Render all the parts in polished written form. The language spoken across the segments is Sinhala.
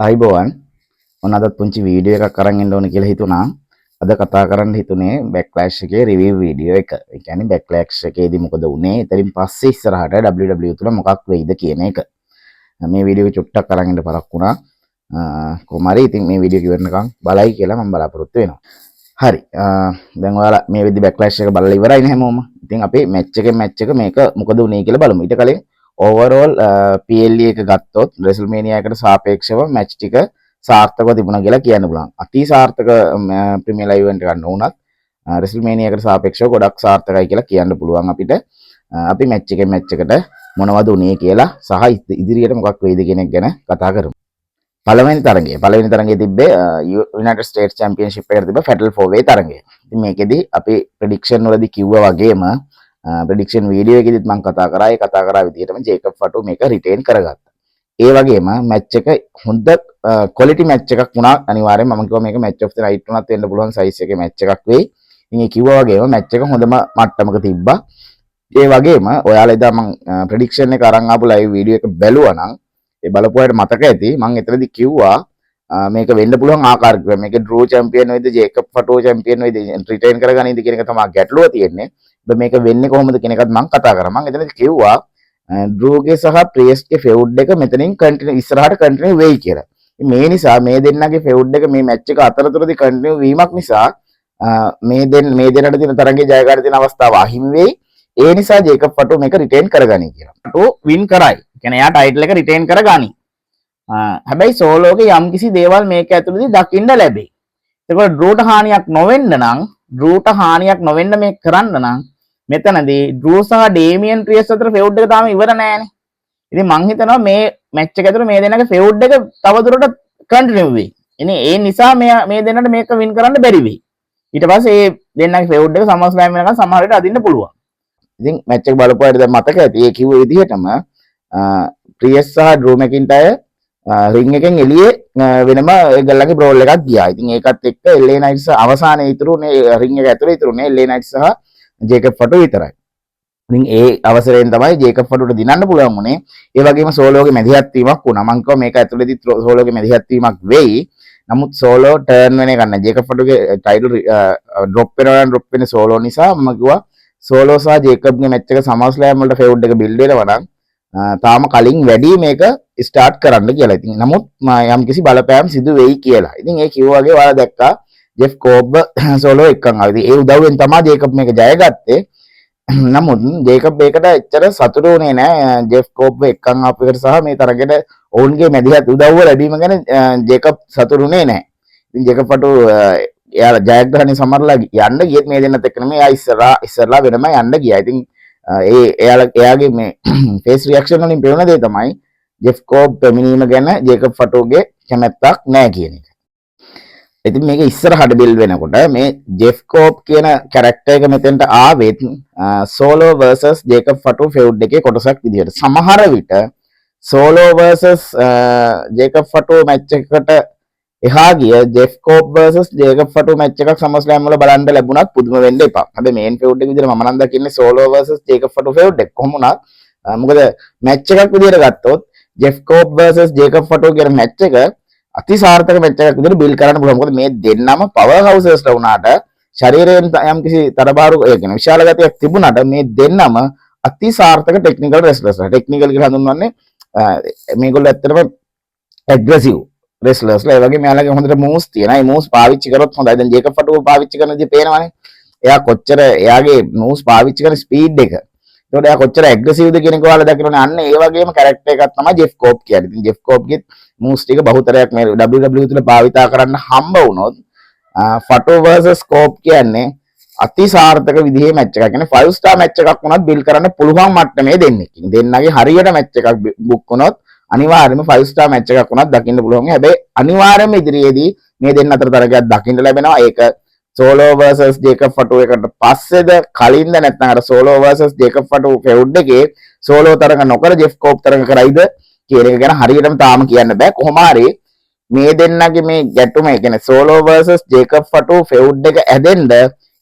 අයිබෝවන් ඔන්න අදත් පුංචි වීඩියෝ එකක් අරන් එන්න ඕන කියලා හිතුණා. අද කතා කරන්න හිතුනේ බැක්ලෑෂ් එකේ රිවිව් වීඩියෝ එක. ඒ කියන්නේ බැක්ලෑෂ් එකේදී මොකද වුනේ? එතනින් පස්සේ ඉස්සරහට WWE තුල මොකක් වෙයිද කියන එක. මේ වීඩියෝ එක චුට්ටක් අරන් ඉන්න පරක් වුණා. කොහොම හරි ඉතින් මේ වීඩියෝ එක ඉවරනකම් බලයි කියලා මම බලාපොරොත්තු වෙනවා. හරි. දැන් ඔයාලා මේ වෙද්දි බැක්ලෑෂ් එක බලලා ඉවරයිනේ හැමෝම. ඉතින් අපි මැච් එකෙන් මැච් එක මේක මොකද වුනේ කියලා බලමු. ඊට කලින් ඕවරෝල් PLE එක ගත්තොත් රෙසල්මේනියා එකට සාපේක්ෂව මැච් ටික සාර්ථකව තිබුණා කියලා කියන්න පුළුවන්. අති සාර්ථක ප්‍රීමියර් ලයිව් ඉවෙන්ට් එකක් නොවුනත් රෙසල්මේනියා එකට සාපේක්ෂව ගොඩක් සාර්ථකයි කියලා කියන්න පුළුවන් අපිට. අපි මැච් එකෙන් මැච් එකට මොනවද උනේ කියලා සහ ඉදිරියට මොකක් වෙයිද කියන එක ගැන කතා කරමු. පළවෙනි තරගයේ තිබ්බේ යුනයිටඩ් ස්ටේට්ස් චැම්පියන්ෂිප් එකට තිබ්බ ෆැටල් 4-way තරගය. ඉතින් මේකෙදි අපි ප්‍රෙඩික්ෂන් වලදී කිව්වා වගේම ප්‍රෙඩික්ෂන් වීඩියෝ එකෙදිත් මම කතා කරා විදිහටම ජේකබ් ෆටු මේක රිටේන් කරගත්තා. ඒ වගේම මැච් එක හොඳ ක්වොලිටි මැච් එකක් වුණා. අනිවාර්යෙන් මම කිව්වා මේක මැච් ඔෆ් ද නයිට් උනත් වෙන්න පුළුවන් සයිස් එකේ මැච් එකක් වෙයි. ඉතින් ඒ කිව්වා වගේම මැච් එක හොඳම මට්ටමක තිබ්බා. ඒ වගේම ඔයාලා එදා මම ප්‍රෙඩික්ෂන් එක අරන් ආපු ලයිව් වීඩියෝ එක බැලුවා නම් ඒ බලපුවාට මතක ඇති මම එතනදී කිව්වා මේක වෙන්න පුළුවන් ආකාරයක්. මේක ඩ්‍රෝ චැම්පියන් වෙයිද ජේකබ් ෆටෝ චැම්පියන් වෙයිද රිටේන් කරගන්නයිද කියන එක තමයි ගැටලුව තියෙන්නේ. මේක වෙන්නේ කොහොමද කියන එකත් මම කතා කරා. මම එතනදී කිව්වා ඩ්‍රෝගේ සහ ප්‍රේස්ගේ ෆෙවුඩ් එක මෙතනින් කන්ටිනියු ඉස්සරහට කන්ටිනියු වෙයි කියලා. මේ නිසා මේ දෙන්නගේ ෆෙවුඩ් එක මේ මැච් එක අතරතුරදී කන්ටිනියු වීමක් නිසා මේ දෙන්නට තියෙන තරගයේ ජය ගන්න තියෙන අවස්ථාව අහිමි වෙයි. ඒ නිසා ජේකබ් ෆටෝ මේක රිටේන් කරගනි කියලා. ෆටෝ වින් කරයි. කියන්නේ එයා ටයිටල් එක රිටේන් කරගනි. හැබැයි සෝලෝගේ යම්කිසි දේවල් මේක ඇතුළතදී දකින්න ලැබෙයි. ඒකවල ඩ්‍රෝට හානියක් නොවෙන්න මේක කරන්න නම් මෙතනදී ඩ්‍රෝ සහ ඩේමියන් ප්‍රියස් අතර ෆෙවුඩ් එක තාම ඉවර නෑනේ. ඉතින් මං හිතනවා මේ මැච් එක ඇතුළේ මේ දෙන්නගේ ෆෙවුඩ් එක තවදුරටත් කන්ටිනියු වෙයි. ඉතින් ඒ නිසා මේ දෙන්නට මේක වින් කරන්න බැරි වෙයි. ඊට පස්සේ මේ දෙන්නගේ ෆෙවුඩ් එක සමස්ලෑම් වෙනකන් සමහර විට අදින්න පුළුවන්. ඉතින් මැච් එක බලපුවාට දැන් මතක ඇති ඒ කිව්ව විදිහටම ප්‍රියස් සහ ඩ්‍රෝ මැකින්ටයර් රින් එකෙන් එළියේ වෙනම ඒගොල්ලන්ගේ බ්‍රෝල් එකක් ගියා. ඉතින් ඒකත් එක්ක LA Knights අවසානයේ ඉතුරුනේ රින් එක ඇතුලේ ඉතුරුනේ LA Knights සහ ජේකබ් ෆටෝ විතරයි. ඉතින් ඒ අවසරයෙන් තමයි ජේකබ් ෆටෝට දිනන්න පුළුවන් වුණේ. ඒ වගේම සෝලෝගේ මැදිහත් වීමක් වුණා. මම කිව්වා මේක ඇතුලේදී සෝලෝගේ මැදිහත් වීමක් වෙයි. නමුත් සෝලෝ ටර්න් වෙන එක නෑ. ජේකබ් ෆටෝගේ ටයිටල් ඩ්‍රොප් වෙන සෝලෝ නිසා මම කිව්වා සෝලෝ සහ ජේකබ්ගේ මැච් එක සමස්ලෑම් වලට ෆෙවුඩ් එක බිල්ඩ් වෙනවා නම් තාම කලින් වැඩි මේක ස්ටාර්ට් කරන්න කියලා. ඉතින් නමුත් යම්කිසි බලපෑම් සිදු වෙයි කියලා. ඉතින් ඒ කිව්වා වගේ ඔයාලා දැක්කා ජෙෆ් කෝබ් සෝලෝ එක්කන් ආවා. ඉතින් ඒ උදව්වෙන් තමයි ජේකබ් මේක ජයගත්තේ. නමුත් ජේකබ් ඒකට එච්චර සතුටු වුණේ නැහැ. ජෙෆ් කෝබ් එක්කන් ආපු එකට සහ මේ තරගෙට ඔවුන්ගේ මැදිහත් උදව්ව ලැබීම ගැන ජේකබ් සතුටු වුණේ නැහැ. ඉතින් ජේකබ් ෆටෝ එයාලා ජයග්‍රහණය සමරලා යන්න ගියත් මේ දෙන්නත් එක්ක නෙමෙයි එයා ඉස්සරලා වෙනම යන්න ගියා. ඉතින් එයාගේ මේ ෆේස් රියැක්ෂන් වලින් පේන දේ තමයි ජෙෆ් කෝබ් පැමිණීම ගැන ජේකබ් ෆටෝගේ කැමැත්තක් නැහැ කියන එක. ඉතින් මේක ඉස්සරහට බිල්ඩ් වෙනකොට මේ ජෙෆ් කෝබ් කියන කැරක්ටර් එක මෙතෙන්ට ආවෙත් සෝලෝ vs ජේකබ් ෆටෝ ෆෙවුඩ් එකේ කොටසක් විදිහට. සමහර විට සෝලෝ vs ජේකබ් ෆටෝ මැච් එකකට එහා ගිය ජෙෆ් කෝබ් vs ජේකබ් ෆටෝ මැච් එකක් සමස්ලෑම් වල බලන්න ලැබුණත් පුදුම වෙන්න එපා. හැබැයි මේන් ෆෙවුඩ් එක විදිහට මම නම් දකින්නේ සෝලෝ vs ජේකබ් ෆටෝ ෆෙවුඩ් එක. කොහොම වුණත් මොකද මැච් එකක් විදිහට ගත්තොත් ජෙෆ් කෝබ් vs ජේකබ් ෆටෝ කියන මැච් එක අති සාර්ථක මැච් එකක් විදිහට බිල්ඩ් කරන්න පුළුවන්. මොකද මේ දෙන්නම පවර් හවුසස්ලා වුණාට ශරීරයෙන් යම්කිසි තරබාරු ඒ කියන්නේ විශාල ගතියක් තිබුණාට මේ දෙන්නම අති සාර්ථක ටෙක්නිකල් රෙස්ලර්ස්ලා. ටෙක්නිකල් කියලා හඳුන්වන්නේ මේගොල්ලෝ ඇත්තටම ඇග්‍රෙසිව් රෙස්ලර්ස්ලා. ඒ වගේ මෙයාලගේ හොඳට මූව්ස් තියෙනවා. ඒ මූව්ස් පාවිච්චි කරොත් හොඳයි. දැන් ජේකබ් ෆටෝ පාවිච්චි කරන දේ පේනවනේ. එයා කොච්චර එයාගේ මූව්ස් පාවිච්චි කරන ස්පීඩ් එක. ඒකට එයා කොච්චර ඇග්‍රෙසිව්ද කියන එක ඔයාලා දකිනවනේ. අන්න ඒ වගේම කැරක්ටර් එකක් තමයි ජෙෆ් කෝබ් කියන්නේ. ඉතින් ජෙෆ් කෝබ්ගේ මූව්ස් ටික බහුතරයක් මේ WWE තුල භාවිතා කරන්න හම්බ වුණොත් ෆටෝ vs කෝබ් කියන්නේ අති සාර්ථක විදිහේ මැච් එකක්. කියන්නේ 5 star මැච් එකක් වුණත් බිල්ඩ් කරන්න පුළුවන් මට්ටමේ දෙන්නේ. දෙන්නගේ හරියට මැච් එකක් බුක් වුණොත් අනිවාර්යයෙන්ම 5 star මැච් එකක් වුණත් දකින්න පුළුවන්. හැබැයි අනිවාර්යයෙන්ම ඉදිරියේදී මේ දෙන්න අතර තරගයක් දකින්න ලැබෙනවා. ඒක සෝලෝ vs ජේකබ් ෆටෝ එකට පස්සේද කලින්ද නැත්නම් අර සෝලෝ vs ජේකබ් ෆටෝ ෆෙවුඩ් එකේ සෝලෝ තරඟ නොකර ජෙෆ් කෝබ් තරඟ කරයිද කියන එක ගැන හරියටම තාම කියන්න බෑ. කොහොම හරි මේ දෙන්නගේ මේ ගැටුම ඒ කියන්නේ සෝලෝ vs ජේකබ් ෆටෝ ෆෙවුඩ් එක ඇදෙන්න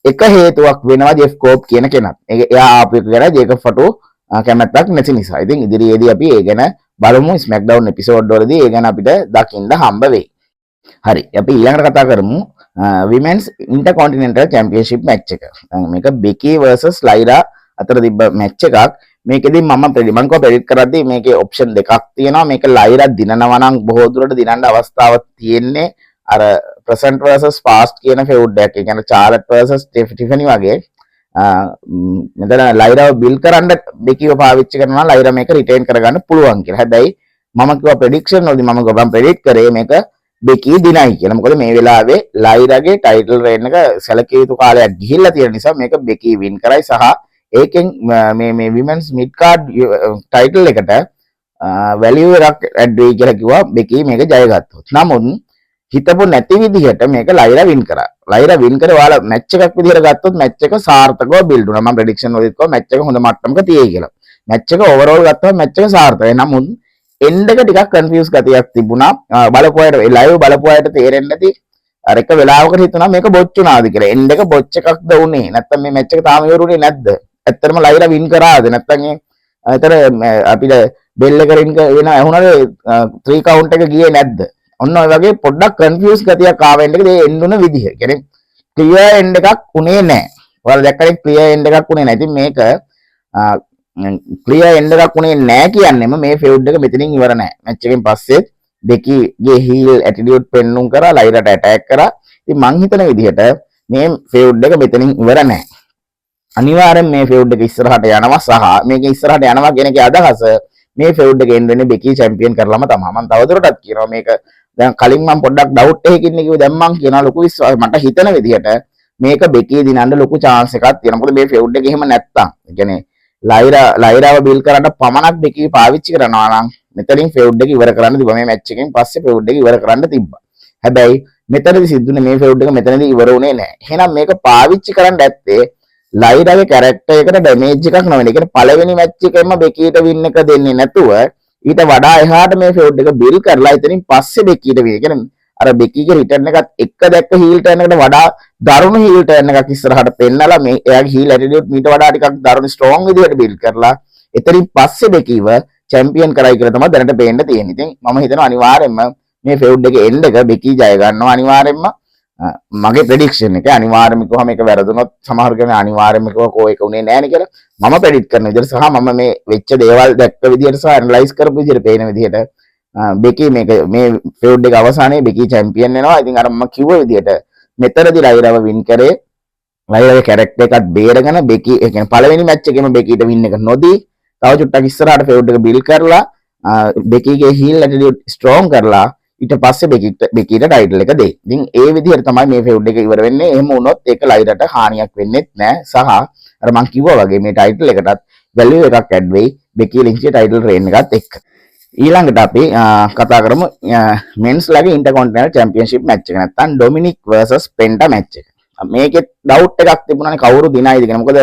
එක හේතුවක් වෙනවා ජෙෆ් කෝබ් කියන කෙනත්. එයා ආපු එක ගැන ජේකබ් ෆටෝ කැමැත්තක් නැති නිසා. ඉතින් ඉදිරියේදී අපි ඒ ගැන බලමු ස්මැක්ඩවුන් එපිසෝඩ් වලදී ඒ ගැන අපිට දකින්න හම්බ වෙයි. හරි අපි ඊළඟට කතා කරමු විමෙන්ස් ඉන්ටර්කොන්ටිනෙන්ටල් චැම්පියන්ෂිප් මැච් එක. මේක බෙකී වර්සස් ලයිරා අතර තිබ්බ මැච් එකක්. මේකෙදි මම ප්‍රෙඩික්ට් කරද්දී මේකේ ඔප්ෂන් දෙකක් තියෙනවා. මේක ලයිරා දිනනවා නම් බොහෝ දුරට දිනන්න අවස්ථාවක් තියෙන්නේ අර ප්‍රසන්ට් වර්සස් ෆාස්ට් කියන ෆෙවුඩ් එකක්. ඒ කියන්නේ චාර්ලට් වර්සස් ටිෆනි වගේ. මෙතන ලයිරාව බිල් කරන්න බෙකීව පාවිච්චි කරනවා ලයිරා මේක රිටේන් කරගන්න පුළුවන් කියලා. හැබැයි මම කිව්වා ප්‍රෙඩික්ෂන් වලදී මම ප්‍රෙඩික්ට් කරේ මේක බෙකී දිනයි කියලා. මොකද මේ වෙලාවේ ලයිරාගේ ටයිටල් රේන් එක සැලකිය යුතු කාලයක් ගිහිල්ලා තියෙන නිසා මේක බෙකී වින් කරයි සහ ඒකෙන් මේ විමන්ස් මිඩ් කාඩ් ටයිටල් එකට වැලියු එකක් ඇඩ් වෙයි කියලා කිව්වා බෙකී මේක ජය ගත්තොත්. නමුත් හිතපො නැති විදිහට මේක ලයිරා වින් කරා. ලයිරා වින් කරේ ඔයාලා මැච් එකක් විදිහට ගත්තොත් මැච් එක සාර්ථකව බිල්ඩ් වුණා. මම ප්‍රෙඩික්ෂන් වලදීත් කිව්වා මැච් එක හොඳ මට්ටමක තියෙයි කියලා. මැච් එක ඕවරෝල් ගත්තම මැච් එක සාර්ථකයි. නමුත් එන්ඩ් එක ටිකක් කන්ෆියුස් ගතියක් තිබුණා. බලපු අයට ලයිව් බලපු අයට තේරෙන්නේ නැති අර එක වෙලාවකට හිතුණා මේක බොච්චුණාද කියලා. එන්ඩ් එක බොච් එකක්ද උනේ? නැත්නම් මේ මැච් එක තාම ඉවරුනේ නැද්ද? ඇත්තටම ලයිරා වින් කරාද? නැත්නම් අතර අපිට බෙල් එක රින් වෙන ඇහුණාද 3 කවුන්ට් එක ගියේ නැද්ද? ඔන්න ඔය වගේ පොඩ්ඩක් කන්ෆියුස් ගතියක් ආව එන්ඩ් එකේ එන්ඩ් උන විදිහ. කියන්නේ ක්ලියර් එන්ඩ් එකක් උනේ නැහැ. ඔයාලා දැක්කනේ ක්ලියර් එන්ඩ් එකක් උනේ නැහැ. ඉතින් මේක ක්ලියර් එන්ඩ් එකක් උනේ නැහැ කියන්නේම මේ ෆෙවුඩ් එක මෙතනින් ඉවර නැහැ. මැච් එකෙන් පස්සේ බෙකීගේ හීල් ඇටිටියුඩ් පෙන්නුම් කරා ලයිරාට ඇටැක් කරා. ඉතින් මං හිතන විදිහට මේ ෆෙවුඩ් එක මෙතනින් ඉවර නැහැ. අනිවාර්යෙන් මේ ෆෙවුඩ් එක ඉස්සරහට යනවා සහ මේක ඉස්සරහට යනවා කියන එකේ අදහස මේ ෆෙවුඩ් එක එන්න වෙන්නේ බෙකී චැම්පියන් කරලම තමයි. මම තවදුරටත් කියනවා මේක දැන් කලින් මම පොඩ්ඩක් ඩවුට් එකකින් කිව්වේ දැන් මම කියනවා ලොකු විශ්වාස මට හිතන විදිහට මේක බෙකී දිනන්න ලොකු chance එකක් තියෙනවා. මොකද මේ ෆෙවුඩ් එක එහෙම නැත්තම් ඒ කියන්නේ ලයිරාව බිල් කරන්න පමණක් බෙකී පාවිච්චි කරනවා නම් මෙතනින් ෆෙවුඩ් එක ඉවර කරන්න තිබ්බා. මේ මැච් එකෙන් පස්සේ ෆෙවුඩ් එක ඉවර කරන්න තිබ්බා. හැබැයි මෙතනදී සිද්ධුනේ මේ ෆෙවුඩ් එක මෙතනදී ඉවර වුණේ නැහැ. එහෙනම් මේක පාවිච්චි කරන්න ඇත්තේ ලයිරාගේ කැරක්ටර් එකට ඩැමේජ් එකක් නොවෙන. ඒ කියන්නේ පළවෙනි මැච් එකෙන්ම බෙකීට වින් එක දෙන්නේ නැතුව ඊට වඩා එහාට මේ ෆෙවුඩ් එක බිල් කරලා ඉතින් පස්සේ බෙකීට වින්. ඒ කියන්නේ අර බෙකීගේ රිටර්න් එකත් එක්ක දැක්ක හීල් ටර්න් එකට වඩා දරුණු හීල් ටර්න් එකක් ඉස්සරහට පෙන්නලා මේ එයාගේ හීල් ඇටිටියුඩ් මීට වඩා ටිකක් දරුණු ස්ට්‍රෝං විදිහට බිල් කරලා එතනින් පස්සේ බෙකීව චැම්පියන් කරයි කියලා තමයි දැනට පේන්න තියෙන්නේ. ඉතින් මම හිතනවා අනිවාර්යයෙන්ම මේ ෆෙවුඩ් එකේ එන්ඩ් එක බෙකී ජය ගන්නවා අනිවාර්යයෙන්ම. මගේ ප්‍රෙඩික්ෂන් එක අනිවාර්යයෙන්ම කිව්වම මේක වැරදුනොත් සමහර කෙනෙක් අනිවාර්යයෙන්ම කිව්වා කෝ ඒක උනේ නැහැ නේ කියලා. මම ප්‍රෙඩික්ට් කරන විදිහට සහ මම මේ වෙච්ච දේවල් දැක්ක විදිහට සහ ඇනලයිස් කරපු විදිහට පේන විදිහට බෙකී මේ ෆෙවුඩ් එක අවසානයේ බෙකී චැම්පියන් වෙනවා. ඉතින් අර මම කිව්ව විදිහට මෙතනදී ලයිරාව වින් කරේ ලයිරාගේ කැරක්ටර් එකත් බේරගෙන බෙකී ඒ කියන්නේ පළවෙනි මැච් එකේම බෙකීට වින් එක නොදී තව චුට්ටක් ඉස්සරහට ෆෙවුඩ් එක බිල් කරලා බෙකීගේ හීල් ඇටිටියුඩ් ස්ට්‍රෝං කරලා ඊට පස්සේ බෙකීට ටයිටල් එක දෙයි. ඉතින් ඒ විදිහට තමයි මේ ෆෙවුඩ් එක ඉවර වෙන්නේ. එහෙම වුණොත් ඒක ලයිරාට හානියක් වෙන්නේ නැහැ. සහ අර මම කිව්වා වගේ මේ ටයිටල් එකටත් වැලියු එකක් ඇඩ් වෙයි බෙකී ලින්ච්ගේ ටයිටල් රේන් එකත් එක්ක. ඊළඟට අපි කතා කරමු මෙන්ස් ලගේ ඉන්ටර්කොන්ටිනෙන්ටල් චැම්පියන්ෂිප් මැච් එක නැත්නම් ඩොමිනික් වර්සස් පෙන්ටා මැච් එක. මේකෙත් ඩවුට් එකක් තිබුණානේ කවුරු දිනයිද කියලා. මොකද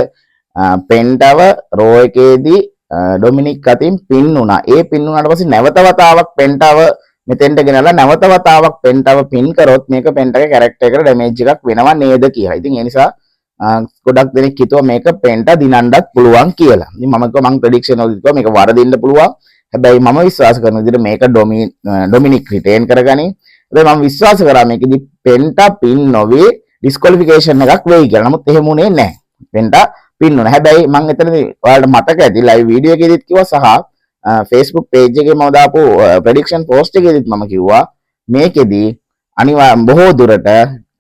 පෙන්ටාව රෝ එකේදී ඩොමිනික් අතින් පින් වුණා. ඒ පින් වුණාට පස්සේ නැවත වතාවක් පෙන්ටාව මෙතෙන්ට ගෙනලා නැවත වතාවක් පෙන්ටාව පින් කරොත් මේක පෙන්ටාගේ කැරක්ටර් එකට ඩැමේජ් එකක් වෙනව නේද කියලා. ඉතින් ඒ නිසා ගොඩක් දෙනෙක් හිතුවා මේක පෙන්ටා දිනන්නත් පුළුවන් කියලා. ඉතින් මම කිව්වා මම ප්‍රෙඩික්ෂන් වලදී කිව්වා මේක වරදින්න පුළුවන්. හැබැයි මම විශ්වාස කරන විදිහට මේක ඩොමිනික් රිටේන් කරගනි. හැබැයි මම විශ්වාස කරා මේකෙදි පෙන්ටා පින් නොවේ ඩිස්ක්වොලිෆිකේෂන් එකක් වෙයි කියලා. නමුත් එහෙම උනේ නැහැ. පෙන්ටා පින් වුණා. හැබැයි මම එතනදී ඔයාලට මතක ඇති ලයිව් වීඩියෝ එකේදීත් කිව්වා සහ Facebook page එකේ මම දාපු prediction post එකේදීත් මම කිව්වා මේකෙදී අනිවාර්යෙන් බොහෝ දුරට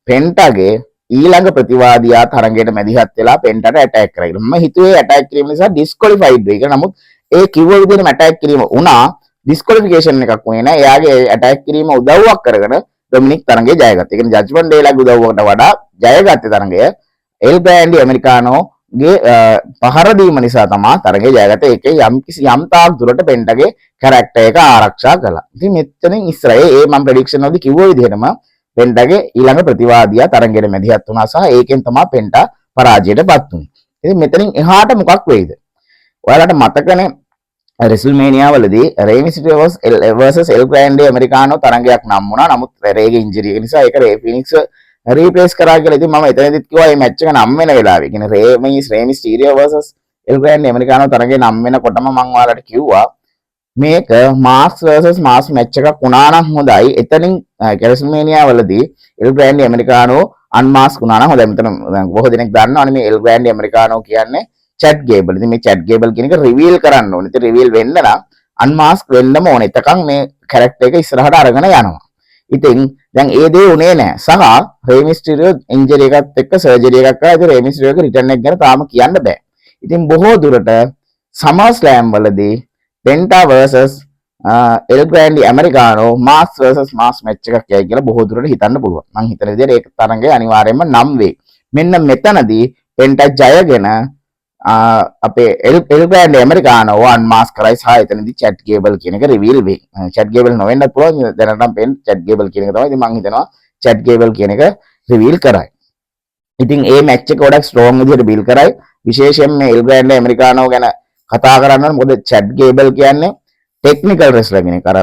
පෙන්ටාගේ ඊළඟ ප්‍රතිවාදියා තරඟයට මැදිහත් වෙලා පෙන්ටාට ඇටැක් කරා කියලා. මම හිතුවේ ඇටැක් කිරීම නිසා ඩිස්ක්වොලිෆයිඩ් වෙයි කියලා. නමුත් ඒ කිව්ව විදිහටම ඇටැක් කිරීම වුණා. ඩිස්ක්වොලිෆිකේෂන් එකක් වුණේ නැහැ. එයාගේ ඇටැක් කිරීම උදව්වක් කරගෙන ඩොමිනික් තරඟය ජයගත්තා. ඒ කියන්නේ ජජ්මන්ට් ඩේ ලගේ උදව්වකට වඩා ජයගත්තේ තරඟය එල් ග්‍රෑන්ඩි ඇමරිකානෝ ගේ පහර දීම නිසා තමයි තරඟය ජයගත්තේ. ඒකේ යම් තාක් දුරට පෙන්ටාගේ කැරක්ටර් එක ආරක්ෂා කළා. ඉතින් මෙතනින් ඉස්සරහේ මම ප්‍රෙඩික්ෂන් වලදී කිව්ව විදිහටම පෙන්ටාගේ ඊළඟ ප්‍රතිවාදියා තරඟයට මැදිහත් වුණා සහ ඒකෙන් තමයි පෙන්ටා පරාජයටපත් වුනේ. ඉතින් මෙතනින් එහාට මොකක් වෙයිද? ඔයාලට මතකනේ රෙසල්මේනියා වලදී රේ මිස්ටිරියෝ vs එල් ග්‍රෑන්ඩි ඇමරිකානෝ තරඟයක් නම් වුණා. නමුත් රේගේ ඉන්ජරි එක නිසා ඒක රේ ෆිනික්ස් රීප්ලේස් කරා කියලා. ඉතින් මම එතනදිත් කිව්වා මේ මැච් එක නම් වෙන වෙලාවේ. කියන්නේ රේ මිස්ටිරියෝ vs එල් ග්‍රෑන්ඩි ඇමරිකානෝ තරඟේ නම් වෙනකොටම මම ඔයාලට කිව්වා මේක මාස් versus මාස් මැච් එකක් වුණා නම් හොඳයි. එතනින් කැරස්මේනියා වලදී එල් ග්‍රෑන්ඩි ඇමරිකානෝ අන්මාස්ක් වුණා නම් හොඳයි. මෙතන දැන් බොහෝ දෙනෙක් දන්නවනේ මේ එල් ග්‍රෑන්ඩි ඇමරිකානෝ කියන්නේ චැට් ගේබල්. ඉතින් මේ චැට් ගේබල් කියන එක රිවීල් කරන්න ඕනේ. ඉතින් රිවීල් වෙන්න නම් අන්මාස්ක් වෙන්නම ඕනේ. එතකන් මේ කැරක්ටර් එක ඉස්සරහට අරගෙන යනවා. ඉතින් දැන් ඒ දේ උනේ නැහැ. සහ රේ මිස්ටීරියෝ ඉන්ජරි එකත් එක්ක සර්ජරි එකක් කරා. ඉතින් රේ මිස්ටීරියෝගේ රිටර්න් එක ගැන තාම කියන්න බෑ. ඉතින් බොහෝ දුරට සමර් ස්ලෑම් වලදී පෙන්ටා versus එල් ග්‍රෑන්ඩි ඇමරිකානෝ මාස් versus මාස් මැච් එකක් යයි කියලා බොහෝ දුරට හිතන්න පුළුවන්. මම හිතන විදිහට ඒක තරඟය අනිවාර්යයෙන්ම නම් වේ. මෙන්න මෙතනදී පෙන්ටා ජයගෙන අපේ එල් ග්‍රෑන්ඩි ඇමරිකානෝ අන්මාස් කරයි සහ එතනදී චැට් ගේබල් කියන එක රිවීල් වෙයි. චැට් ගේබල් නොවෙන්නත් පුළුවන්. දැනටම පෙන් චැට් ගේබල් කියන එක තමයි. ඉතින් මම හිතනවා චැට් ගේබල් කියන එක රිවීල් කරයි. ඉතින් ඒ මැච් එක ගොඩක් ස්ට්‍රෝං විදිහට බිල් කරයි. විශේෂයෙන් මේ එල් ග්‍රෑන්ඩි ඇමරිකානෝ ගැන කතා කරන්න මොකද චැට් ගේබල් කියන්නේ ටෙක්නිකල් රෙස්ලර් කෙනෙක්. අර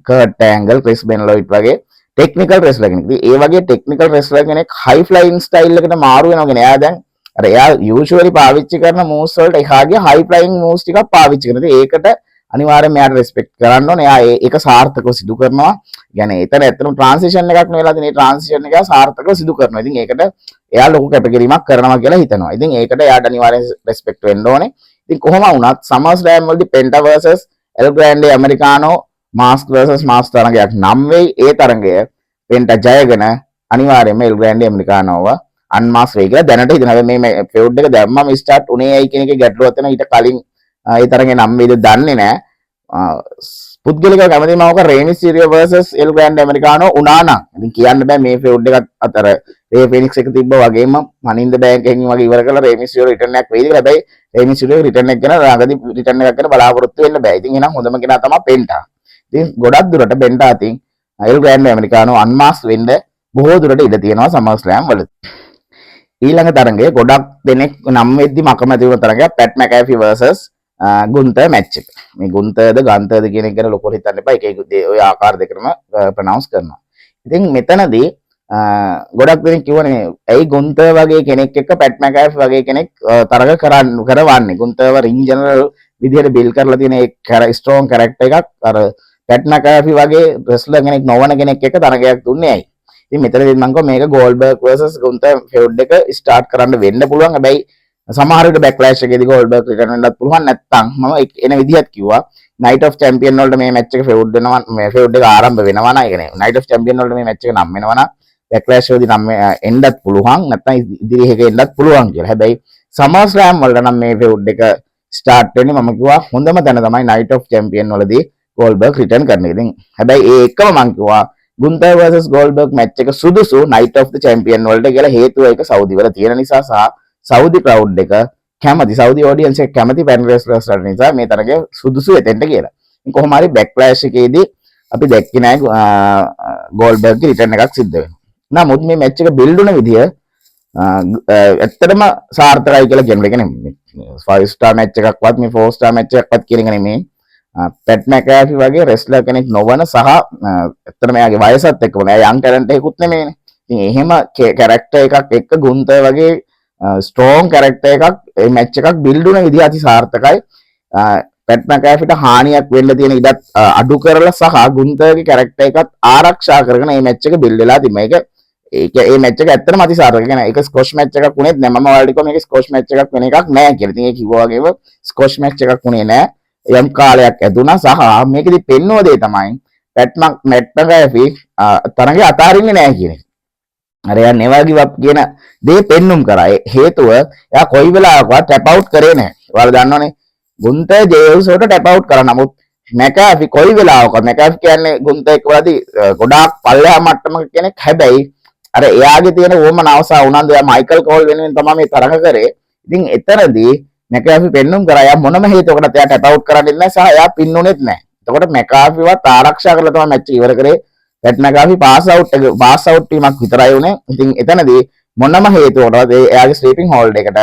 කර්ට් ඇන්ගල්, ක්‍රිස් බෙන්ලොයිට් වගේ ටෙක්නිකල් රෙස්ලර් කෙනෙක්. ඉතින් ඒ වගේ ටෙක්නිකල් රෙස්ලර් කෙනෙක් හයි ෆ්ලයියිං ස්ටයිල් එකට මාරු වෙනවා කියන්නේ එයා දැන් අර එයා යූෂුවලි පාවිච්චි කරන මූව්ස් වලට එහාගේ හයි ෆ්ලයියිං මූව්ස් ටිකක් පාවිච්චි කරනවා. ඉතින් ඒකට අනිවාර්යයෙන්ම එයාට රෙස්පෙක්ට් කරන්න ඕනේ. එයා ඒක සාර්ථකව සිදු කරනවා. يعني එතන ඇත්තටම ට්‍රාන්සිෂන් එකක් නෙවෙලා තියෙන. මේ ට්‍රාන්සිෂන් එක සාර්ථකව සිදු කරනවා. ඉතින් ඒකට එයා ලොකු කැපකිරීමක් කරනවා කියලා හිතනවා. ඉතින් ඒකට එයාට අනිවාර්යෙන් රෙස්පෙක්ට් වෙන්න ඕනේ. ඉතින් කොහොම වුණත් සමර් ස්ලෑම් වලදී පෙන්ටා versus එල් ග්‍රෑන්ඩි ඇමරිකානෝ මාස්ක් versus මාස් තරඟයක් නම් වෙයි. ඒ තරඟය පෙන්ටා ජයගෙන අනිවාර්යයෙන්ම එල් ග්‍රෑන්ඩි ඇමරිකානෝව අන්මාස් වෙයි කියලා දැනට හිතනවා. මේ ෆෙවුඩ් එක දැම්මම ස්ටාර්ට් උනේ ඇයි කියන එකේ ගැටලුවක් තියෙනවා. ඊට කලින් ඒ තරඟේ නම් වේද දන්නේ නැහැ. පුද්ගලිකව කැමති මම ඔක රේ මිස්ටීරියෝ versus එල් ග්‍රෑන්ඩි ඇමරිකානෝ උනා නම් ඉතින් කියන්න බෑ මේ ෆෙවුඩ් එකත් අතර රේ ෆිනික්ස් එක තිබ්බ වගේම මනින්ද බෑන්ක් එකකින් වගේ ඉවර කරලා රේ මිස්ටීරියෝ රිටර්න් එකක් වෙයිද කියලා. හැබැයි රේ මිස්ටීරියෝ රිටර්න් එක ගැන ළඟදී රිටර්න් එකක් ගැන බලාපොරොත්තු වෙන්න බෑ. ඉතින් එහෙනම් හොඳම කෙනා තමයි පෙන්ටා. ඉතින් ගොඩක් දුරට පෙන්ටා අතින් එල් ග්‍රෑන්ඩි ඇමරිකානෝ අන්මාස් වෙන්න බොහෝ දුරට ඉඩ තියෙනවා සමර් ස්ලෑම් වලදී. ඊළඟ තරඟය ගොඩක් දෙනෙක් නම් වෙද්දි මකමැති වුණ තරඟයක් පැට් මැකැෆි versus ගුන්තර් මැච් එක. මේ ගුන්තර්ද ගන්තර්ද කියන එක ගැන ලොකුවට හිතන්න එපා. එක එක ඔය ආකාර දෙකම ප්‍රොනවුන්ස් කරනවා. ඉතින් මෙතනදී ගොඩක් දෙනෙක් කියවනේ ඇයි ගුන්තර් වගේ කෙනෙක් එක්ක පැට් මැකැෆි වගේ කෙනෙක් තරඟ කරවන්නේ. ගුන්තර්ව රින් ජනරල් විදිහට බිල් කරලා තියෙන ඒ ස්ට්‍රෝං කැරක්ටර් එකක් අර පැට් මැකැෆි වගේ රෙස්ලර් කෙනෙක් නොවන කෙනෙක් එක්ක තරඟයක් දුන්නේ ඇයි? ඉතින් මෙතනදී මම කිව්වා මේක ගෝල්ඩ්බර්ග් versus ගුන්තර් ෆෙවුඩ් එක ස්ටාර්ට් කරන්න වෙන්න පුළුවන්. හැබැයි සමහර විට බැක්ලෑෂ් එකේදී ගෝල්ඩ්බර්ග් රිටර්න් වෙන්නත් පුළුවන්. නැත්නම් මම එන විදිහත් කිව්වා නයිට් ඔෆ් චැම්පියන් වලට මේ මැච් එක ෆෙවුඩ් වෙනවා. මේ ෆෙවුඩ් එක ආරම්භ වෙනවා නම් ඒ කියන්නේ නයිට් ඔෆ් චැම්පියන් වලට මේ මැච් එක නම් වෙනවා නම් බැක්ලෑෂ් වලදී නම් එන්නත් පුළුවන්. නැත්නම් ඉදිරි එකේ එන්නත් පුළුවන් කියලා. හැබැයි සමර් ස්ලෑම් වලට නම් මේ ෆෙවුඩ් එක ස්ටාර්ට් වෙන්නේ මම කිව්වා හොඳම තැන තමයි නයිට් ඔෆ් චැම්පියන් වලදී ගෝල්ඩ්බර්ග් රිටර්න් කරන එක. ඉතින් හැබැයි ඒ එකම මම කිව්වා ගුන්තර් versus ගෝල්ඩ්බර්ග් මැච් එක සුදුසු නයිට් ඔෆ් ද චැම්පියන් වලට කියලා. හේතුව ඒක සෞදි වල තියෙන නිසා සහ සෞදි ක්‍රවුඩ් එක කැමති සෞදි ඔඩියන්ස් එක කැමති පැන් රෙස්ලර්ස්ලා නිසා මේ තරගේ සුදුසු එතෙන්ට කියලා. ඉතින් කොහොම හරි බැක්ලෑෂ් එකේදී අපි දැක්කේ නෑ ගෝල්ඩ්බර්ග්ගේ රිටර්න් එකක් සිද්ධ වෙනවා. නමුත් මේ මැච් එක බිල්ඩ් වුණ විදිය ඇත්තටම සාර්ථකයි කියලා කියනවා. ඒ කියන්නේ 5 ස්ටාර් මැච් එකක්වත් මේ 4 ස්ටාර් මැච් එකක්වත් කියන එක නෙමෙයි. පැට් මැකැෆි වගේ රෙස්ලර් කෙනෙක් නොවන සහ ඇත්තටම එයාගේ වයසත් එක්කම නෑ යන් ටැලන්ට් එකකුත් නෙමෙයිනේ. ඉතින් එහෙම කැරක්ටර් එකක් එක්ක ගුන්තර් වගේ ස්ට්‍රෝං කැරක්ටර් එකක් මේ මැච් එකක් බිල්ඩ් වුණ විදිහ අති සාර්ථකයි. පැට් මැකැෆිට හානියක් වෙන්න තියෙන ඉඩත් අඩු කරලා සහ ගුන්තර්ගේ කැරක්ටර් එකත් ආරක්ෂා කරගෙන මේ මැච් එක බිල්ඩ් වෙලා තිබ්බා. ඒක මේ මැච් එක ඇත්තටම අති සාර්ථකයි. කියන්නේ ඒක ස්කොෂ් මැච් එකක් වුණේත් නෑ. මම ඔයාලට කිව්වා මේක ස්කොෂ් මැච් එකක් වෙන එකක් නෑ කියලා. ඉතින් ඒ කිව්වා වගේම ස්කොෂ් මැච් එකක් වුණේ නෑ. යම් කාලයක් ඇදුණා සහ මේකෙදි පෙන්වන දේ තමයි පැට් මැකැෆි තරඟේ අතාරින්නේ නෑ කියන එක. අර එයා never give up කියන දේ පෙන්눔 කරා. ඒ හේතුව එයා කොයි වෙලාවකවත් ටැප් අවුට් කරේ නැහැ. ඔයාලා දන්නවනේ ගුන්තර් ජේවුස්ට ටැප් අවුට් කරා. නමුත් මැකැෆි කොයි වෙලාවකවත් මැකැෆි කියන්නේ ගුන්තර් එක්කවලදී ගොඩාක් පල්ලෙහා මට්ටමක කෙනෙක්. හැබැයි අර එයාගේ තියෙන වොමනාව සහ උනන්දු එයා මයිකල් කෝල් වෙනුවෙන් තමයි මේ තරඟ කරේ. ඉතින් එතරදී මැකැෆි පෙන්눔 කරා එයා මොනම හේතුවකටත් එයා ටැප් අවුට් කරන්නේ නැහැ සහ එයා පින් උනේත් නැහැ. එතකොට මැකැෆිවත් ආරක්ෂා කරලා තමයි මැච් එක ඉවර කරේ. පැට් මැකැෆි පාස් අවුට් ටීමක් විතරයි උනේ. ඉතින් එතනදී මොනම හේතුවකටවත් එයාගේ ස්ලීපින් හෝල්ඩ් එකට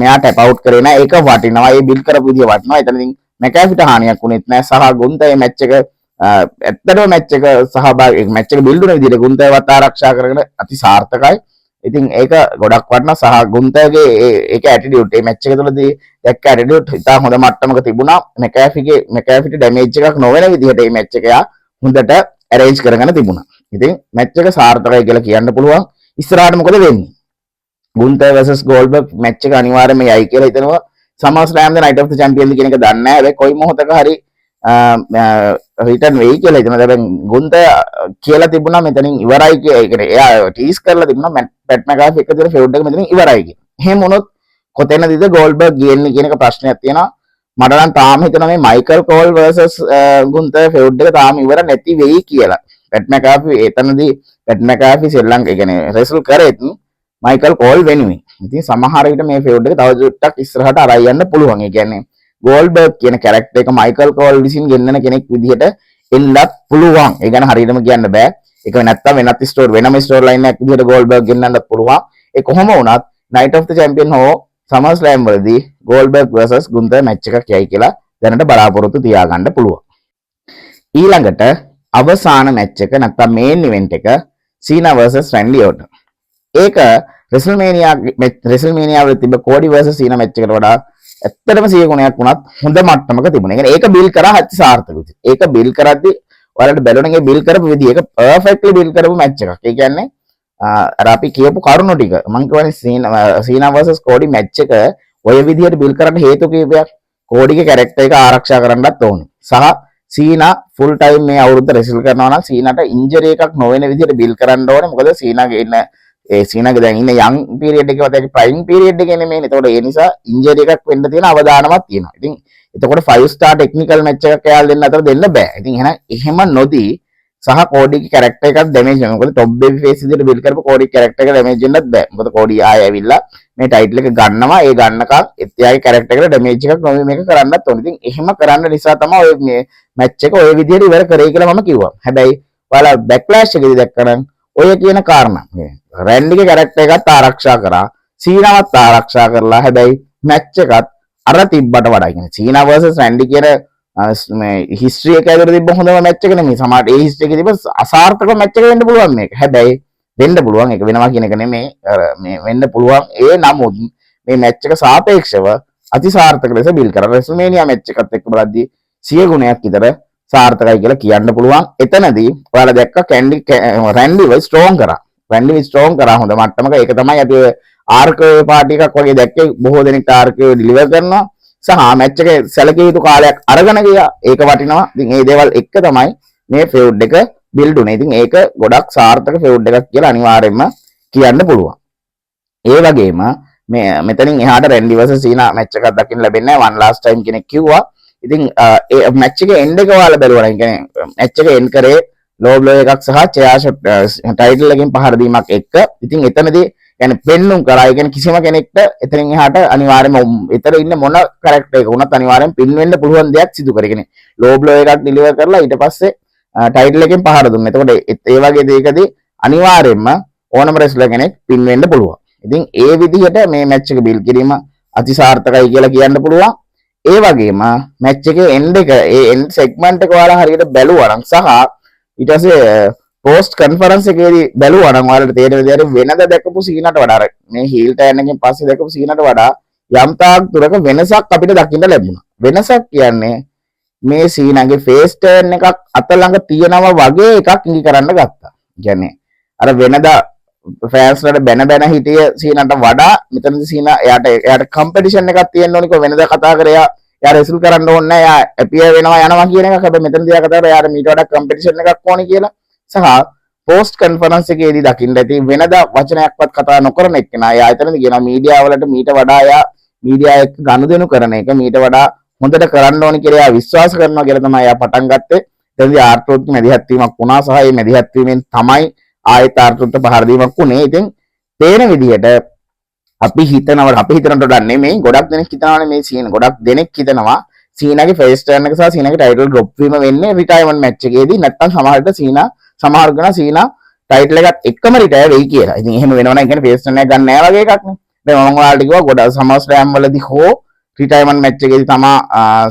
මෙයා ටැප් අවුට් කරේ නැහැ. ඒක වටිනවා. ඒ බිල් කරපු විදිය වටිනවා. එතනදී මැකැෆිට හානියක් උනේත් නැහැ සහ ගුන්තර් මේ මැච් එක ඇත්තටම මැච් එක සහභාගී මැච් එක බිල්ඩ් වුණ විදිහට ගුන්තර්වත් ආරක්ෂා කරගෙන අති සාර්ථකයි. ඉතින් ඒක ගොඩක් වටන සහ ගුන්තර්ගේ ඒක ඇටිටියුඩ් ඒ මැච් එක තුළදී දැක්ක ඇටිටියුඩ් ඉතා හොඳ මට්ටමක තිබුණා. මෙකැෆිට ඩැමේජ් එකක් නොවන විදිහට මේ මැච් එක යා හොඳට ඇරේන්ජ් කරගෙන තිබුණා. ඉතින් මැච් එක සාර්ථකයි කියලා කියන්න පුළුවන්. ඉස්සරහට මොකද වෙන්නේ? ගුන්තර් vs ගෝල්බර්ග් මැච් එක අනිවාර්යයෙන්ම යයි කියලා හිතනවා. සමර්ස්ලෑම් ද නයිට් ඔෆ් ද චැම්පියන් කියන එක දන්නේ නැහැ. හැබැයි කොයි මොහොතක හරි රිටර්න් වෙයි කියලා හිතනවා. දැන් ගුන්තර් කියලා තිබුණා මෙතනින් ඉවරයි කියලා. ඒ කියන්නේ එයා ටීස් කරලා තිබුණා පැට් මැකාෆි එක තියෙන ෆෙවුඩ් එක මෙතනින් ඉවරයි කියලා. එහෙම වුණොත් කොතැනදීද ගෝල්බර්ග් ගියන්නේ කියන එක ප්‍රශ්නයක් තියෙනවා. මට නම් තාම හිතෙනවා මේ මයිකල් කෝල් vs ගුන්තර් ෆෙවුඩ් එක තාම ඉවර නැති වෙයි කියලා. පැට් මැකාෆි එතනදී පැට් මැකාෆි ශ්‍රී ලංකාව කියන්නේ රෙසල් කරේත් මයිකල් කෝල් වෙනුවෙන්. ඉතින් සමහර විට මේ ෆෙවුඩ් එක තව දුරටත් ඉස්සරහට අරයි යන්න පුළුවන්. ඒ කියන්නේ ගෝල්බර්ග් කියන කැරක්ටර් එක මයිකල් කෝල් විසින් ගෙන්නන කෙනෙක් විදිහට එන්නත් පුළුවන්. ඒ ගැන හරියටම කියන්න බෑ. ඒක නැත්තම් වෙනත් වෙනම ස්ටෝරි ලයින් එකක් විදිහට ගෝල්බර්ග් ගෙන්නන්නත් පුළුවන්. ඒ කොහොම වුණත් නයිට් ඔෆ් ද චැම්පියන් හෝ සමර්ස්ලෑම් වලදී ගෝල්බර්ග් vs ගුන්තර් මැච් එකක් යයි කියලා දැනට බලාපොරොත්තු තියාගන්න පුළුවන්. ඊළඟට අවසාන මැච් එක නැත්තම් මේන් ඉවෙන්ට් එක සීනා vs රැන්ඩි ඕටන්. ඒක රෙසල්මේනියා වල තිබ්බ කෝඩි vs සීනා මැච් එකට වඩා ඇත්තටම 100 ගුණයක් වුණත් හොඳ මට්ටමක තිබුණා. ඒ කියන්නේ ඒක බිල් කරා හච්ච සාර්ථක විදිහට. ඒක බිල් කරද්දි ඔයාලට බැලුණගේ බිල් කරපු විදිහ ඒක පර්ෆෙක්ට්ලි බිල් කරපු මැච් එකක්. ඒ කියන්නේ අර අපි කියපු කරුණු ටික මම කියන්නේ සීනා vs කෝඩි මැච් එක ඔය විදිහට බිල් කරන්න හේතු කීපයක්. කෝඩිගේ කැරක්ටර් එක ආරක්ෂා කරන්නත් ඕනේ. සහ සීනා ෆුල් ටයිම් මේ අවුරුද්ද රෙසල් කරනවා නම් සීනාට ඉන්ජරි එකක් නොවන විදිහට බිල් කරන්න ඕනේ. මොකද සීනාගේ ඉන්න සීනාගේ දැන් ඉන්න යන් පීරියඩ් එකේ වතේ ප්‍රයිම් පීරියඩ් එකේ නෙමෙයි. ඒතකොට ඒ නිසා ඉන්ජරි එකක් වෙන්න තියෙන අවදානමක් තියෙනවා. ඉතින් එතකොට 5 star ටෙක්නිකල් මැච් එකක් එයාලා දෙන්න අතර දෙන්න බෑ. ඉතින් එහෙම නොදී සහ කෝඩිගේ කැරක්ටර් එකක් ඩැමේජ් වෙනවා. මොකද টොප් බේබි ෆේස් විදිහට බිල් කරපු කෝඩිගේ කැරක්ටර් එක ඩැමේජ් වෙන්නත් බෑ. මොකද කෝඩි ආයෙ ඇවිල්ලා මේ ටයිටල් එක ගන්නවා. ඒ ගන්නකම් එයාගේ කැරක්ටර් එකට ඩැමේජ් එකක් නොවි මේක කරන්නත් ඕනේ. ඉතින් එහෙම කරන්න නිසා තමයි ඔය මේ මැච් එක ඔය විදිහට ඉවර කරේ කියලා මම කිව්වා. හැබැයි ඔයාලා බැක්ලෑෂ් එකේදී දැක්කනම් ඔය කියන කාරණා රැන්ඩිගේ කැරක්ටර් එකත් ආරක්ෂා කරා, සීනාවත් ආරක්ෂා කරලා. හැබැයි මැච් එකත් අර තිබ්බට වඩා කියන්නේ සීනා vs රැන්ඩි කියන මේ හිස්ටරි එක ඇතුළේ තිබ්බ හොඳම මැච් එක නෙමෙයි. සමහරට ඒ හිස්ටරි එකේ තිබ්බ අසාර්ථක මැච් එක වෙන්න පුළුවන් මේක. හැබැයි වෙන්න පුළුවන්. ඒක වෙනවා කියන එක නෙමෙයි. මේ වෙන්න පුළුවන්. ඒ නමුත් මේ මැච් එක සාපේක්ෂව අතිසාර්ථක ලෙස බිල් කරා. රෙසල්මේනියා මැච් එකත් එක්ක බලද්දී 100 ගුණයක් විතර සාර්ථකයි කියලා කියන්න පුළුවන්. එතනදී ඔයාලා දැක්ක රැන්ඩිව ස්ට්‍රෝං කරා. රැන්ඩිව ස්ට්‍රෝං කරා හොඳ මට්ටමක. ඒක තමයි අපි ආර්කේ පාටි එකක් වගේ දැක්කේ. බොහෝ දෙනෙක් ආර්කේ ඩිලිවර් කරනවා. සහ මැච් එකේ සැලකිය යුතු කාලයක් අරගෙන ගියා. ඒක වටිනවා. ඉතින් මේ දේවල් එක්ක තමයි මේ ෆෙවුඩ් එක බිල්ඩ් උනේ. ඉතින් ඒක ගොඩක් සාර්ථක ෆෙවුඩ් එකක් කියලා අනිවාර්යයෙන්ම කියන්න පුළුවන්. ඒ වගේම මේ මෙතනින් එහාට රැන්ඩි vs සීනා මැච් එකක් දකින්න ලැබෙන්නේ නැහැ. one last time කෙනෙක් කිව්වා. ඉතින් ඒ මැච් එකේ එන්ඩ් එක ඔයාලා බැලුවා නම් කියන්නේ මැච් එක එන්ඩ් කරේ ලෝ බ්ලෝ එකක් සහ චෙයා ෂොට් ටයිටල් එකකින් පහර දීමක් එක්ක. ඉතින් එතනදී يعني පෙන්නුම් කරා. ඒ කියන්නේ කිසිම කෙනෙක්ට එතනින් එහාට අනිවාර්යයෙන්ම ඊතර ඉන්න මොන කැරක්ටර් එක වුණත් අනිවාර්යෙන් පින් වෙන්න පුළුවන් දෙයක් සිදු කරේ. කියන්නේ ලෝ බ්ලෝ එකක් ඩිලිවර් කරලා ඊට පස්සේ ටයිටල් එකෙන් පහර දුන්නා. එතකොට ඒ වගේ දෙයකදී අනිවාර්යයෙන්ම ඕනම රෙස්ලර් කෙනෙක් පින් වෙන්න පුළුවන්. ඉතින් ඒ විදිහට මේ මැච් එක බිල් කිරීම අතිසාර්ථකයි කියලා කියන්න පුළුවන්. ඒ වගේම මැච් එකේ එන්ඩ් එක ඒ එන්ඩ් සෙග්මන්ට් එක ඔයාලා හරියට බැලුවා නම් සහ ඊට පස්සේ පෝස්ට් කන්ෆරන්ස් එකේදී බැලුවා නම් ඔයාලට තේරෙන විදිහට වෙනද දැකපු සීනට වඩා මේ හීල් ටර්න් එකෙන් පස්සේ දැකපු සීනට වඩා යම් තාක් දුරක වෙනසක් අපිට දකින්න ලැබුණා. වෙනසක් කියන්නේ මේ සීනාගේ ෆේස් ටර්න් එකක් අත ළඟ තියෙනවා වගේ එකක් ඉඟි කරන්න ගත්තා. කියන්නේ අර වෙනදා ෆෑන්ස්ලට බැන හිටිය සීනට වඩා මෙතනදී සීනා එයාට කම්පිටිෂන් එකක් තියෙන්න ඕනිකෝ. වෙනදා කතා කරේ එයා රෙසල් කරන්න ඕනේ නැහැ. එයා ඇපියර් වෙනවා යනවා කියන එක. හැබැයි මෙතනදී එයා කතා කරේ එයාට මීට වඩා කම්පිටිෂන් එකක් ඕනි කියලා. සහ පෝස්ට් කන්ෆරන්ස් එකේදී දකින්න ඇති වෙනදා වචනයක්වත් කතා නොකරන එක්කෙනා. එයා එතනදී කියනවා මීඩියා වලට මීට වඩා එයා මීඩියා එක්ක ගනුදෙනු කරන එක මීට වඩා හොඳට කරන්න ඕනි කියලා එයා විශ්වාස කරනවා කියලා තමයි එයා පටන් ගත්තේ. එතනදී ආර්ට්‍රෝත් මැදිහත් වීමක් වුණා සහ මේ මැදිහත් වීමෙන් තමයි ආයෙත් ආර්ට්‍රෝත් පහර දීමක් වුණේ. ඉතින් පේන විදිහට අපි හිතනට වඩා නෙමෙයි ගොඩක් දෙනෙක් හිතනවානේ මේ සීන. ගොඩක් දෙනෙක් හිතනවා සීනාගේ ෆේස් ටර්න් එක සහ සීනාගේ ටයිටල් ඩ්‍රොප් වීම වෙන්නේ රිටයර්මන්ට් මැච් එකේදී. නැත්නම් සමහර ගණ සීනා ටයිටල් එකත් එක්කම රිටයර් වෙයි කියලා. ඉතින් එහෙම වෙනවනම් ඒ කියන්නේ ෆේස් ටර්න් එක ගන්න නැහැ වගේ එකක් නේ. දැන් මම ඔයාලට කිව්වා ගොඩක් සමර්ස්ලෑම් වලදී හෝ රිටයර්මන්ට් මැච් එකේදී තමයි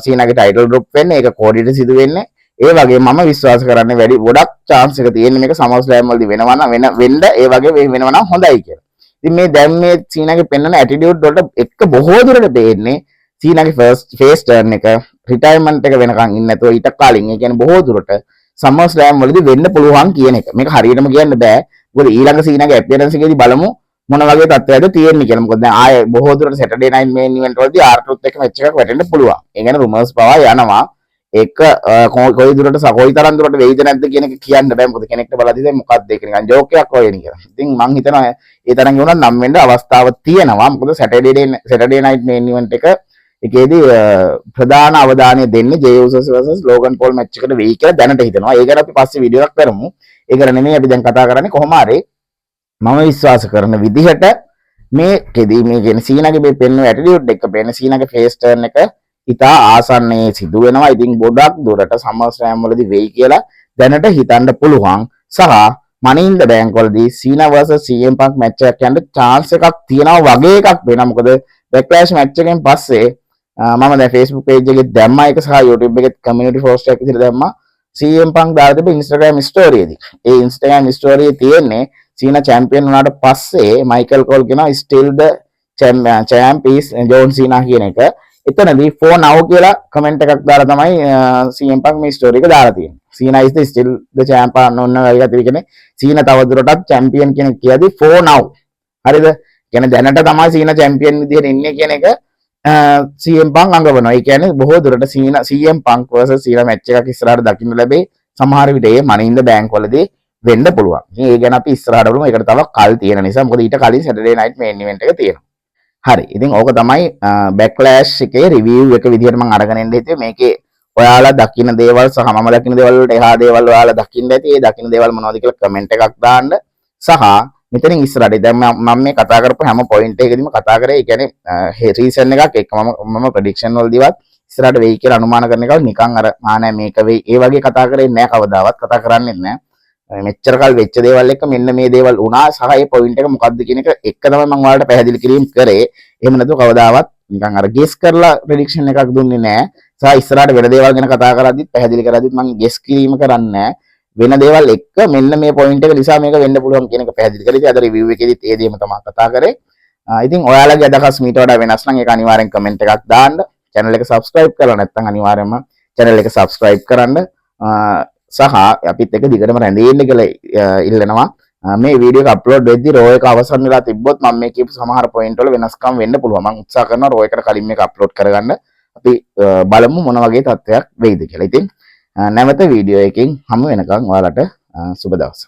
සීනාගේ ටයිටල් ඩ්‍රොප් වෙන්නේ. ඒක කෝඩියට සිදු වෙන්නේ. ඒ වගේ මම විශ්වාස කරන්නේ ගොඩක් chance එක තියෙන්නේ මේක සමර්ස්ලෑම් වලදී වෙනවා නම් වෙන්න ඒ වගේ වෙනවා නම් හොඳයි කියලා. ඉතින් මේ දැන් මේ සීනාගේ පෙන්වන ඇටිටියුඩ් වලට එක බොහෝ දුරට දෙන්නේ සීනාගේ ෆර්ස්ට් ෆේස් ටර්න් එක රිටයර්මන්ට් එක වෙනකන් ඉන්න නැතුව ඊට කලින් ඒ කියන්නේ බොහෝ දුරට සම්මර් ස්ලෑම් වලදී වෙන්න පුළුවන් කියන එක. මේක හරියටම කියන්න බෑ. මොකද ඊළඟ සීනාගේ ඇපියරන්ස් එකේදී බලමු මොන වගේ තත්ත්වයක්ද තියෙන්නේ කියලා. මොකද දැන් ආයේ බොහෝ දුරට සැටර්ඩේ නයිට් මේන් ඉවෙන්ට් වලදී ආර්ටරුත් එක්ක මැච් එකක් වැටෙන්න පුළුවන්. ඒ කියන්නේ රුමර්ස් පවා යනවා. ඒක කොයි දුරට කොයි තරම් දුරට වෙයිද නැද්ද කියන එක කියන්න බෑ. මොකද කෙනෙක්ට බලද්දි දැන් මොකක්ද ඒක නිකන් ජෝක් එකක් වගේ නේ කියලා. ඉතින් මං හිතනවා ඒ තරම් ගුණා නම් වෙන්න අවස්ථාවක් තියෙනවා. මොකද සැටර්ඩේ නයිට් මේන් ඉවෙන්ට් එක එකේදී ප්‍රධාන අවධානය දෙන්නේ ජේයුසස් vs ලෝගන් පෝල් මැච් එකට වෙයි කියලා දැනට හිතනවා. ඒක ගැන අපි පස්සේ වීඩියෝ එකක් කරමු. ඒක නෙමෙයි අපි දැන් කතා කරන්නේ කොහොම හරි මම විශ්වාස කරන විදිහට මේකෙදී මේ කියන සීනාගේ මේ පෙන්වන ඇටිටියුඩ් එක පෙන්න සීනාගේ ෆේස් ටර්න් එක ඉතා ආසන්නයේ සිදු වෙනවා. ඉතින් ගොඩක් දුරට සම්මර් ස්ලෑම් වලදී වෙයි කියලා දැනට හිතන්න පුළුවන්. සහ money in the bank වලදී Cena vs CM Punk match එකක් යන්න chance එකක් තියෙනවා වගේ එකක් වෙනවා. මොකද backlash match එකෙන් පස්සේ මම දැන් Facebook page එකේ දැම්මා ඒක සහ YouTube එකේ community post එකක් විතර දැම්මා CM Punk දාලා තිබ්බ Instagram story එකේදී. ඒ Instagram story එකේ තියෙන්නේ සීනා චැම්පියන් වුණාට පස්සේ මයිකල් කෝල් කියනවා still the champ is John Cena කියන එක. එතනදී for now කියලා කමෙන්ට් එකක් දාලා තමයි CM Punk මේ ස්ටෝරි එක දාලා තියෙන්නේ. Cena is the still the champ ඔන්න වගේ අතේ කියන්නේ Cena තවදුරටත් චැම්පියන් කෙනෙක් කියලාදී for now. හරිද? කියන්නේ දැනට තමයි Cena චැම්පියන් විදිහට ඉන්නේ කියන එක CM Punk අඟවනවා. ඒ කියන්නේ බොහෝ දුරට CM Punk versus Cena match එකක් ඉස්සරහට දකින්න ලැබේ. සමහර විට ඒ money in the bank වලදී වෙන්න පුළුවන්. ඉතින් ඒ ගැන අපි ඉස්සරහට බලමු. ඒකට තව කල් තියෙන නිසා. මොකද ඊට කලින් Saturday night main event එක තියෙනවා. හරි. ඉතින් ඕක තමයි backlash එකේ review එක විදිහට මම අරගෙන ඉන්න හිතුවේ. මේකේ ඔයාලා දකින්න දේවල් සහ මම දකින්න දේවල් වලට එහා දේවල් ඔයාලා දකින්න ඇති. ඒ දකින්න දේවල් මොනවද කියලා කමෙන්ට් එකක් දාන්න. සහ මෙතනින් ඉස්සරහට දැන් මම මේ කතා කරපු හැම පොයින්ට් එකකදීම කතා කරේ ඒ කියන්නේ රීසන් එකක් එක්ක මම ප්‍රෙඩික්ෂන් වලදීවත් ඉස්සරහට වෙයි කියලා අනුමාන කරන එක නිකන් අර නෑ මේක වෙයි ඒ වගේ කතා කරේ නෑ කවදාවත් කතා කරන්නේ නෑ. මෙච්චර කල් වෙච්ච දේවල් එක්ක මෙන්න මේ දේවල් වුණා සහ ඒ පොයින්ට් එක මොකක්ද කියන එක තමයි මම ඔයාලට පැහැදිලි කිරීම කරේ. එහෙම නැතුව කවදාවත් නිකන් අර ගෙස් කරලා ප්‍රෙඩික්ෂන් එකක් දුන්නේ නෑ. සහ ඉස්සරහට වෙන දේවල් ගැන කතා කරද්දිත් පැහැදිලි කරද්දිත් මම ගෙස් කිරීම කරන්නේ නෑ. වෙන දේවල් එක්ක මෙන්න මේ පොයින්ට් එක නිසා මේක වෙන්න පුළුවන් කියන එක පැහැදිලි කරලා ඉතින් අද රිවිව් එකේදීත් ඒ දේම තමයි කතා කරේ. ඉතින් ඔයාලගේ අදහස් මීට වඩා වෙනස් නම් ඒක අනිවාර්යෙන් කමෙන්ට් එකක් දාන්න. channel එක subscribe කරලා නැත්නම් අනිවාර්යයෙන්ම channel එක subscribe කරන්න. සහ අපිත් එක දිගටම රැඳී ඉන්න කියලා ඉල්ලනවා. මේ වීඩියෝ එක අප්ලෝඩ් වෙද්දී රෝ එක අවසන් වෙලා තිබ්බොත් මම මේ කියපු සමහර පොයින්ට් වල වෙනස්කම් වෙන්න පුළුවන්. මම උත්සාහ කරනවා රෝ එකට කලින් මේක අප්ලෝඩ් කරගන්න. අපි බලමු මොන වගේ තත්ත්වයක් වෙයිද කියලා. ඉතින් නැවත වීඩියෝ එකකින් හමු වෙනකන් ඔයාලට සුබ දවසක්.